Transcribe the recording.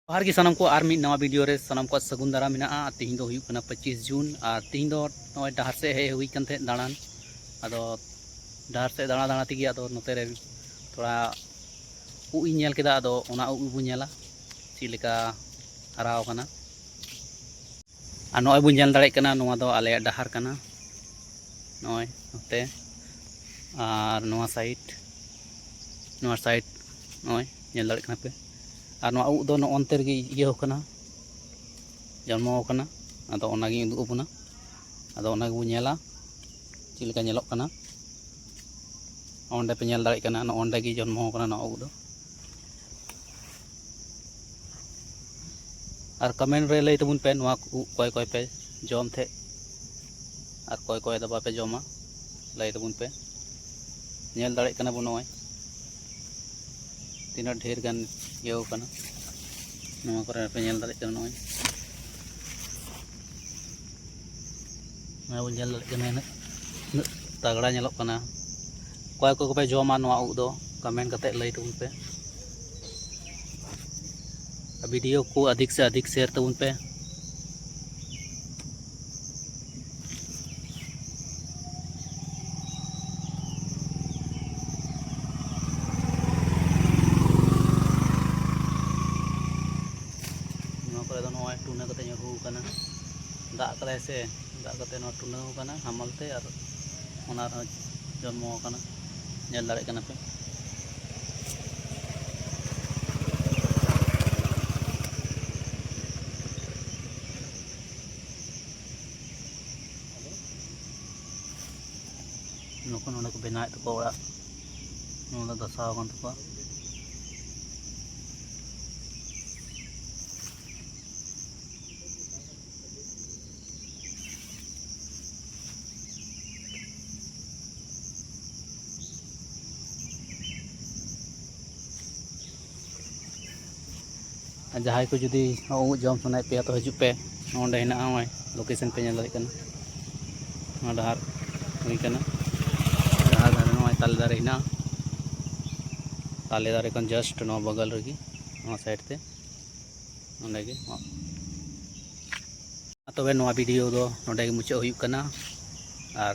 जोहार गे सानाम को आर मिद नवा वीडियो रे सानाम को सगुन दारा मेना तेहिं दो हुयुग कना 25 जून और तेहिं दो नय डहार से हे हुई कन थे दाड़ान अदो डहार से दाड़ा दाड़ा तेगी अदो नोते रे थोड़ा उ इन नेल केदा अदो ओना उ बु नेला ची लेका हराव कना और नय बु नेल दाड़े कना नोवा दो आले डहार कना नय नोते और नोवा साइड नय नेल दाड़े कना पे और नोवा उ दो नोंते रे इयो कना जन्मो कना अदो ओनागी उदुग अबुना अदो ओनागी बु नेला ची लेका नेलोग कना ओंडे पे नेल दाड़े कना नोंडे गी जन्मो कना नो उ दो और कमेंट रे लई तबुन पे नोवा कोय कोय पे जम थे और कोय कोय दो बापे जमा लई तबुन पे नेल दाड़े कना बु नय तीना ढेर गान इयो कना नोवा करे पे नेल दाड़े कना नय ना बु नेल दाड़े कना न तगड़ा नेलोग कना कोय कोय पे जमा नोवा उ दो कमेंट कते लई तबुन पे वीडियो को अधिक से अधिक शेयर तबुन पे टूना कते ᱧᱩᱨᱦᱩ ᱠᱟᱱᱟ दाग कदाय से दाग कते नो टूना कना हामलते और ओना ᱨᱮ जन्मो कना नेल दाड़े कना पे नुको नोडे को बनाए तको ओड़ा नोडे दसाव कन तको जहां को जुदी उ जम सनाय पे तो हजू पे नोडे हिना हय लोकेशन पे नेल दाड़े कना डहार हुई कना डहार दारे नय ताले दारे हिना ताले दारे कन जस्ट नो बगल रगी नो साइड ते नोडे गे तबे नोवा वीडियो दो नोडे गे मुचाद हुयुग कना और